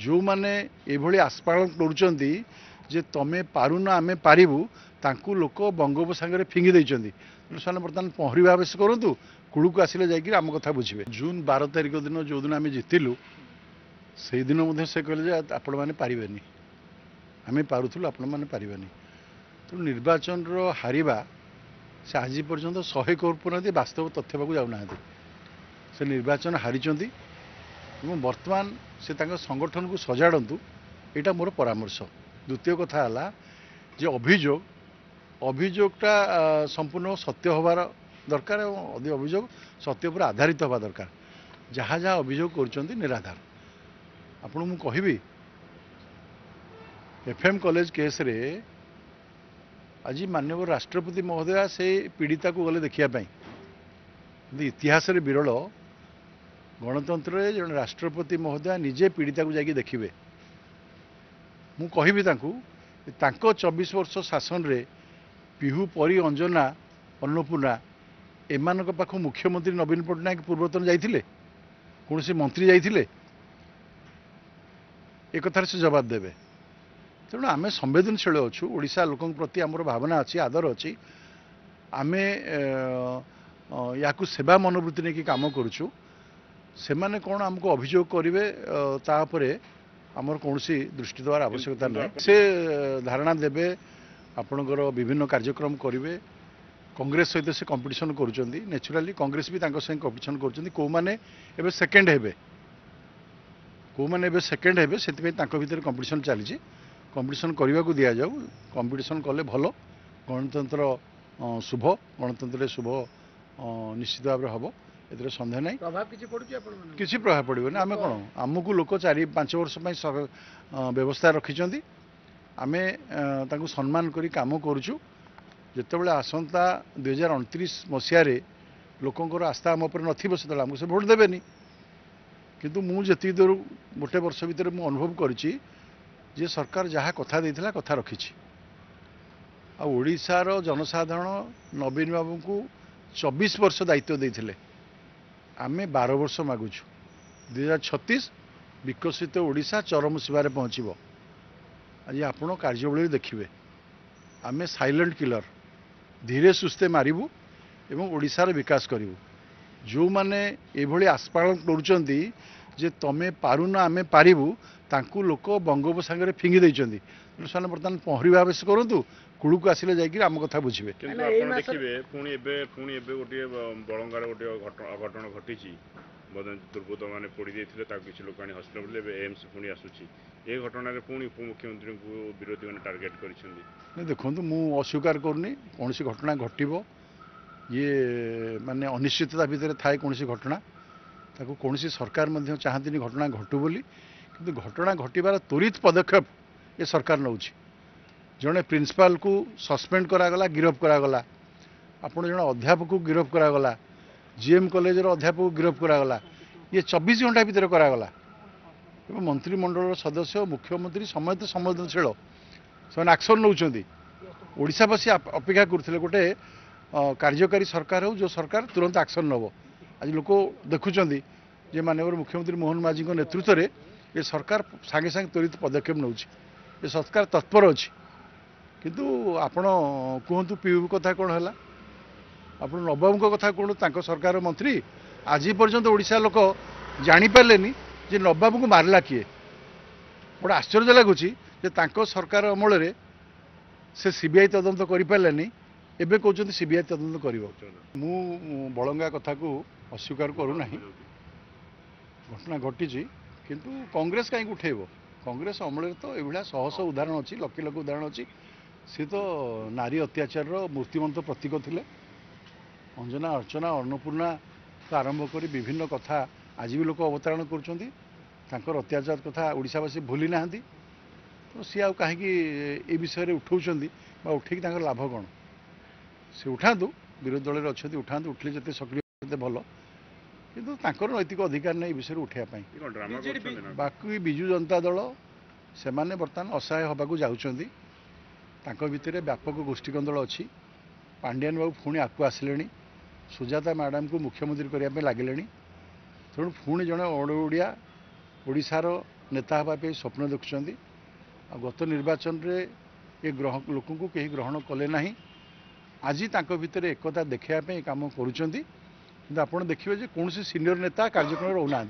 जो मैंने ये आस्पादन करुँच जे तमें पारुन आम पारू तांकू लोक बंगोपसागर फिंगी देते से बर्तमान पहरवा आवेश करूँ कूड़ को आसिले जाकि आम कथा बुझे जून 12 तारिख दिन जो दिन आम जितिलु से दिन से कहले आपण मैंने पारे आम पारुलु आपण मैंने पारे तेणु निर्वाचन हारिबा से आज पर्यंत 100 करोड़ पुना वास्तव तथ्य पाक जाऊना से निर्वाचन हारी बर्तमान से संगठन को सजाड़ू यहाँ मोर परामर्श द्वितीय कथा है जे अभियोगटा संपूर्ण सत्य होबार दरकार अभियोग सत्य पर आधारित हवा दरकार जहाँ जहाँ अभियोग कर निराधार आपको मु कहि एफएम कॉलेज केस रे आज माननीय राष्ट्रपति महोदया से पीड़िता को गले देखापी इतिहास रे विरल गणतंत्र जन राष्ट्रपति महोदया निजे पीड़िता को जाकि देखिए मु कहि 24 वर्ष शासन रे पिहू परी अंजना अन्नपूर्णा एमान पाख मुख्यमंत्री नवीन पट्टनायक पूर्वतन जाइथिले कौन सी मंत्री जाइथिले एक कथार से जवाब देवे तेणु आम संवेदनशील अच्छु ओडिशा लोकों प्रति आमर भावना अच्छी आदर अच्छी आम या सेवा मनोवृत्ति नहीं कम करुचु से माने कौन आमको अभियोग करेंगे तापरे आमर कौन सी दृष्टि देवार आवश्यकता ना से धारणा देवे आपणकर विभिन्न कार्यक्रम करेंगे कांग्रेस सहित से कंपटीशन करुँच नेचुराली कांग्रेस भी संगे कंपटीशन करें सेकेंड हे कौने सेकेंड हे से भितर कंपटीशन चली कंपटीशन करने को दि जाऊ कंपटीशन कले भल गणतंत्र शुभ गणतंत्र शुभ निश्चित भाव में हम ए सन्देह ना किसी प्रभाव पड़ो ना आम कौन आमको लोक 4-5 वर्ष व्यवस्था रखिंट आम सम्मान करी काम करुचु जितेबाला आसंता 2029 मसीह लोकंर आस्था आम उपर नथिबो से आमको से भोट देवेनी किंतु मुझे दूर गोटे वर्ष भितर मु अनुभव करिछि जे सरकार जहाँ कथा देथिला कथा रखिछि आ ओडिशार जनसाधारण नवीन बाबू को 24 वर्ष दायित्व देथिले आमे 12 वर्ष मागुछु 2036 विकसित ओडिशा चरम सीमार पहुँचब आज आपण कार्यबली देखिए आमे साइलेंट किलर धीरे सुस्थे मारिबू एवं ओडिशार विकास करूँ जो मैंने ये आस्पादन करुँच जे तमें पारुन आम पारू तांकू लोक बंगोपसागर फिंगी देते से बर्तमान पहरवा आवेश करूँ कूड़ को आसिले जाकि आम कथा बुझे देखिए पुणी गोटे बलंगार गोटे अघटन घटी दुर्बृत्त मैंने पोड़ी देते किसी लोक हस्पिटाल एम्स पुणी आसूसी ये घटना पुणी उपमुख्यमंत्री को विरोधी मैंने टार्गेट कर देखो मु अस्वीकार करनी कौन सी घटना घटव ये माने अनिश्चितता भितर थाए कौन सी घटना ताको कौन सी सरकार मध्य चाहती घटना घटू बोली किंतु घटना घटवार त्वरित पदक्षेप ये सरकार नौ जड़े प्रिंसिपाल को सस्पेंड करागला गिरफ करागला आपड़ जड़े अध्यापक को गिरफ करागला जीएम कॉलेज अध्यापक को गिरफ करागला ये 24 घंटा भितर करागला एवं मंत्रिमंडल सदस्य मुख्यमंत्री समेत संवेदनशील से एक्शन नौकरी ओडिशावासी अपेक्षा करते गोटे कार्यकारी सरकार हो जो सरकार तुरंत एक्शन नब आज लोक देखुं जे माननीय मुख्यमंत्री मोहन माझी नेतृत्व में ये सरकार सागे सागे त्वरित पदक्षेप नौ ये सरकार तत्पर अच्छी किंतु आपण कहतु पीयू कथा कौन है आप नवबाबू कथा कहूँ सरकार मंत्री आज पर्यंत ओडिशा लोक जापारे जे नवबाबू को मारला किए बड़ा आश्चर्य लगुच सरकार अमल से सीबीआई तदंत करें एबे कहते सीबीआई तदंत कर बलंगा कथा को अस्वीकार करूना घटना घटी किंतु कांग्रेस कहीं उठेब कांग्रेस अमल तो ये शह शह उदाहरण अच्छी लक्ष लक्ष उदाहरण अच्छी सी तो नारी अत्याचार मूर्तिमंत प्रतीक थे अंजना अर्चना अन्नपूर्णा तो आरंभ कर विभिन्न कथा आज भी लोक अवतारण कर अत्याचार कथा ओडिशावासी भूली ना तो सी आ कहीं विषय उठाऊँ उठेक लाभ कौन से उठातु विरोधी दल में अच्छा उठातु उठले जिते सक्रिय भल किंतु नैतिक अधिकार नहीं विषय उठाई बाकी विजु जनता दल से माने बर्तमान असहाय हवाक जाऊँच भितर व्यापक गोष्ठीकंदल अच्छी पांडियान बाबू पुणी आकु आसिले सुजाता मैडम को मुख्यमंत्री करने लगे तेणु पुणी जड़े ओडिया ओडिशार नेता हेबा पे स्वप्न देखुଛନ୍ତି गत निर्वाचन रे ये लोक को कहीं ग्रहण कले ना आज तांको भितर एकता देखा काम करुँच। आप देखिए कौन सीनियर नेता कार्यक्रम रोना